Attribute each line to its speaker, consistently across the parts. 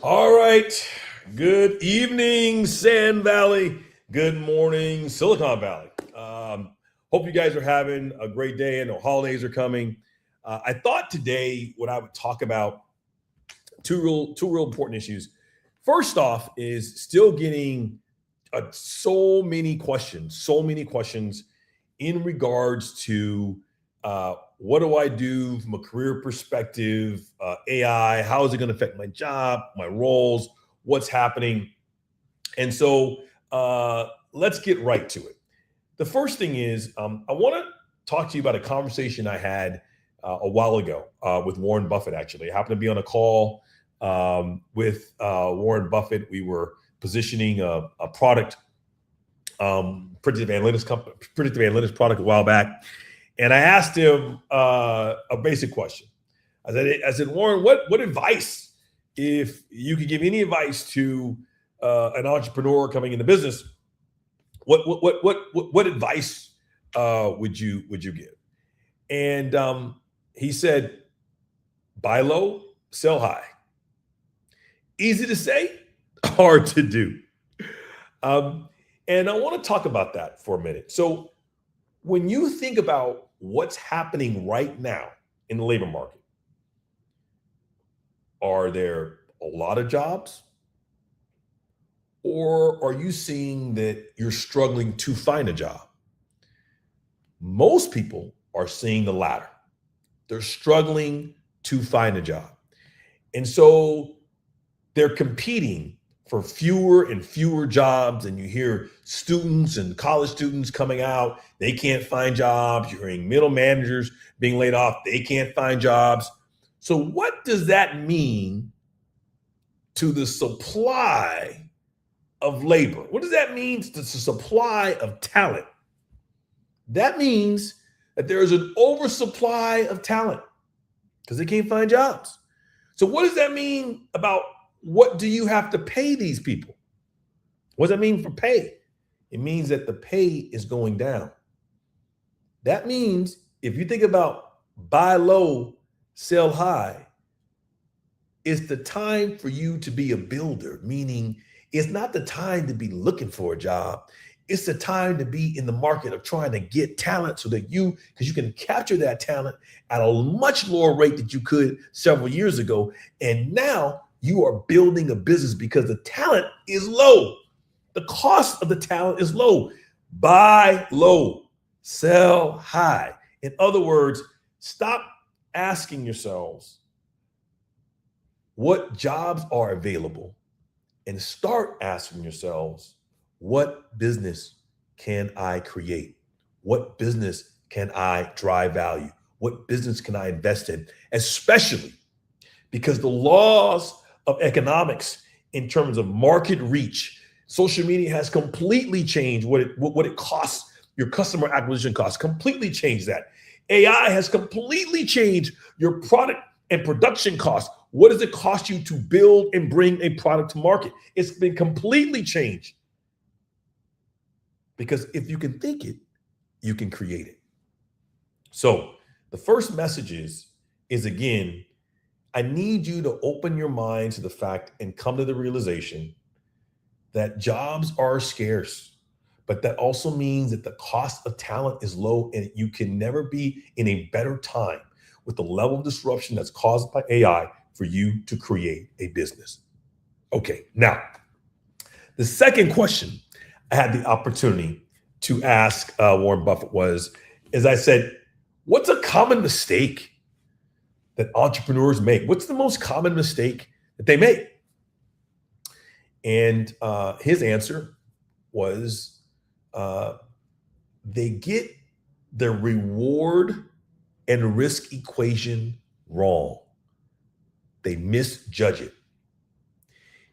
Speaker 1: All right. Good evening, Sand Valley. Good morning, Silicon Valley. Hope you guys are having a great day and the holidays are coming. I thought today what I would talk about two real important issues. First off, is still getting so many questions in regards to what do I do from a career perspective, AI, how is it going to affect my job, my roles, what's happening. And so let's get right to it. The first thing is I want to talk to you about a conversation I had a while ago with Warren Buffett, actually. I happened to be on a call with Warren Buffett. We were positioning a product, predictive analytics product a while back. And I asked him a basic question. I said, Warren, what advice, if you could give any advice to an entrepreneur coming into business, what advice would you give? And he said, buy low, sell high. Easy to say, hard to do. And I want to talk about that for a minute. So when you think about what's happening right now in the labor market, are there a lot of jobs? Or are you seeing that you're struggling to find a job? Most people are seeing the latter. They're struggling to find a job. And so they're competing for fewer and fewer jobs. And you hear students and college students coming out, they can't find jobs. You're hearing middle managers being laid off, they can't find jobs. So what does that mean to the supply of labor? What does that mean to the supply of talent? That means that there is an oversupply of talent because they can't find jobs. So what does that mean about what do you have to pay these people? What does that mean for pay? It means that the pay is going down. That means if you think about buy low, sell high, it's the time for you to be a builder, meaning it's not the time to be looking for a job. It's the time to be in the market of trying to get talent so that because you can capture that talent at a much lower rate than you could several years ago. And now you are building a business because the talent is low. The cost of the talent is low. Buy low, sell high. In other words, stop asking yourselves what jobs are available and start asking yourselves, what business can I create? What business can I drive value? What business can I invest in? Especially because the laws of economics in terms of market reach, social media has completely changed what it costs, your customer acquisition costs, completely changed that. AI has completely changed your product and production costs. What does it cost you to build and bring a product to market? It's been completely changed. Because if you can think it, you can create it. So the first message is again, I need you to open your mind to the fact and come to the realization that jobs are scarce, but that also means that the cost of talent is low and you can never be in a better time with the level of disruption that's caused by AI for you to create a business. Okay, now, the second question I had the opportunity to ask Warren Buffett is I said, what's a common mistake that entrepreneurs make? What's the most common mistake that they make? And his answer was they get the reward and risk equation wrong. They misjudge it.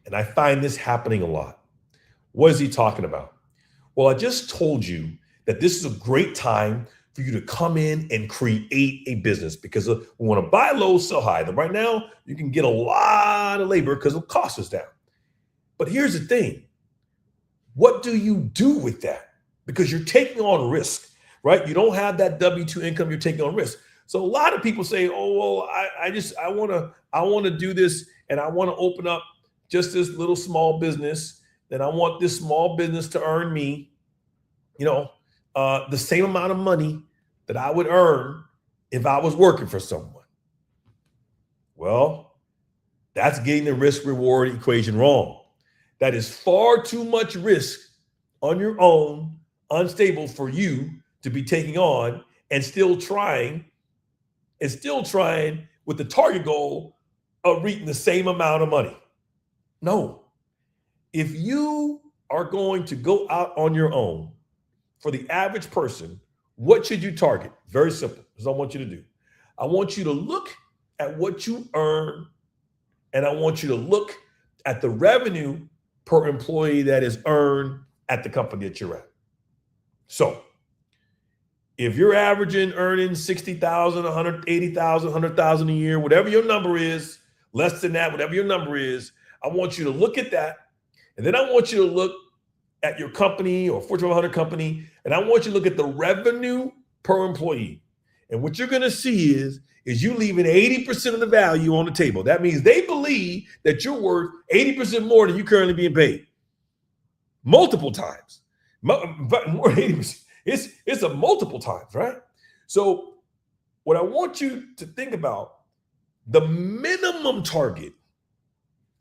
Speaker 1: And I find this happening a lot. What is he talking about? Well, I just told you that this is a great time for you to come in and create a business because we want to buy low, sell high. Right now, you can get a lot of labor because the cost is down. But here's the thing. What do you do with that? Because you're taking on risk, right? You don't have that W-2 income, you're taking on risk. So a lot of people say, "Oh, well, I want to do this, and I want to open up just this little small business, then I want this small business to earn me, the same amount of money that I would earn if I was working for someone. Well, that's getting the risk reward equation wrong. That is far too much risk on your own, unstable for you to be taking on and still trying with the target goal of reaching the same amount of money. No. If you are going to go out on your own, for the average person, what should you target? Very simple. This is what I want you to do. I want you to look at what you earn, and I want you to look at the revenue per employee that is earned at the company that you're at. So if you're earning 60,000, 180,000, 100,000 a year, whatever your number is, less than that, whatever your number is, I want you to look at that. And then I want you to look at your company or Fortune 100 company, and I want you to look at the revenue per employee. And what you're going to see is you leaving 80% of the value on the table. That means they believe that you're worth 80% more than you currently being paid. Multiple times. But more than 80%. It's a multiple times, right? So what I want you to think about, the minimum target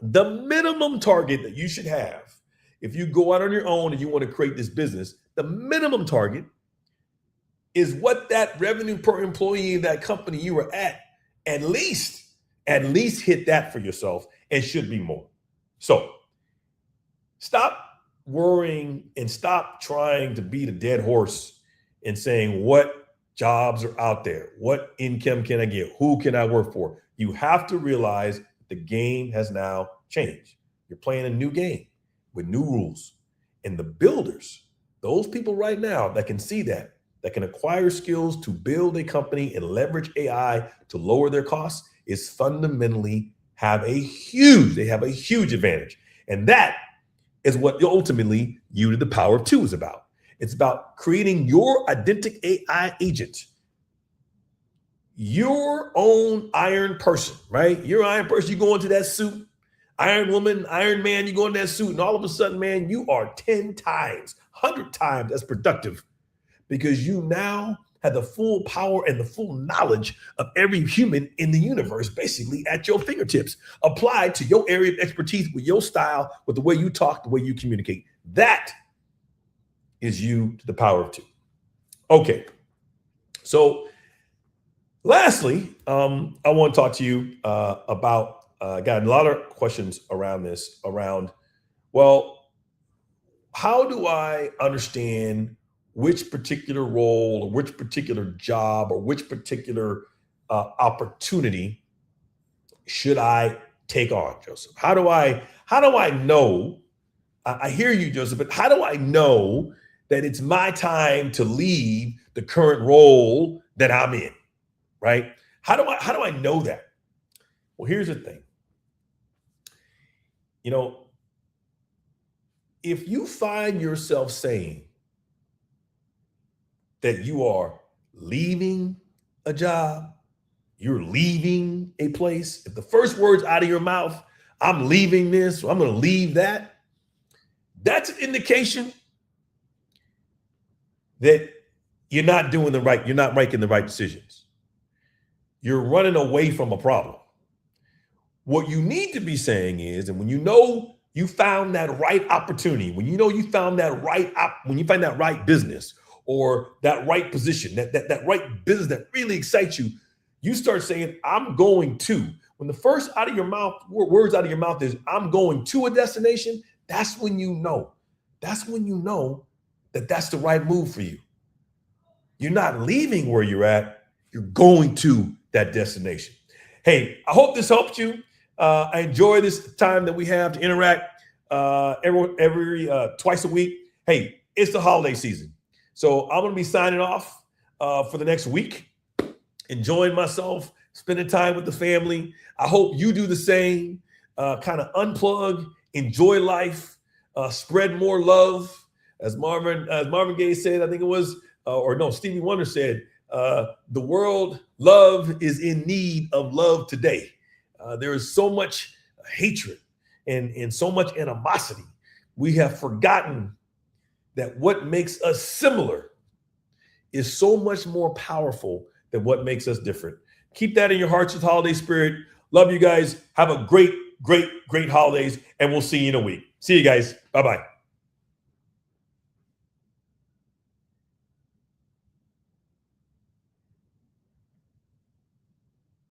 Speaker 1: that you should have if you go out on your own and you want to create this business, the minimum target is what that revenue per employee in that company you were at least hit that for yourself, and should be more. So stop worrying and stop trying to beat a dead horse and saying, what jobs are out there? What income can I get? Who can I work for? You have to realize the game has now changed. You're playing a new game with new rules. And the builders, those people right now that can see that can acquire skills to build a company and leverage AI to lower their costs, is fundamentally have a huge advantage. And that is what ultimately You to the Power of Two is about. It's about creating your agentic AI agent, your own iron person, right? Your iron person, you go into that suit, Iron Woman, Iron Man, you go in that suit, and all of a sudden, man, you are 10 times, 100 times as productive, because you now have the full power and the full knowledge of every human in the universe, basically at your fingertips, applied to your area of expertise with your style, with the way you talk, the way you communicate. That is You to the Power of Two. Okay. So lastly, I want to talk to you about, got a lot of questions around this, well, how do I understand which particular role or which particular job or which particular opportunity should I take on, Joseph? How do I know? I hear you, Joseph, but how do I know that it's my time to leave the current role that I'm in, right? How do I know that? Well, here's the thing. If you find yourself saying that you are leaving a job, you're leaving a place, if the first words out of your mouth, I'm leaving this, or I'm going to leave that, that's an indication that you're not making the right decisions. You're running away from a problem. What you need to be saying is, and when you know you found that right opportunity, when you know you found that when you find that right business or that right position, that right business that really excites you, you start saying, I'm going to. When the first words out of your mouth is, I'm going to a destination, that's when you know. That's when you know that that's the right move for you. You're not leaving where you're at, you're going to that destination. Hey, I hope this helped you. I enjoy this time that we have to interact every twice a week. Hey, it's the holiday season. So I'm going to be signing off for the next week, enjoying myself, spending time with the family. I hope you do the same, kind of unplug, enjoy life, spread more love. As Marvin Gaye said, I think it was, Stevie Wonder said, the world love is in need of love today. There is so much hatred and so much animosity, we have forgotten that what makes us similar is so much more powerful than what makes us different. Keep that in your hearts with holiday spirit. Love you guys. Have a great, great, great holidays, and we'll see you in a week. See you guys. Bye-bye.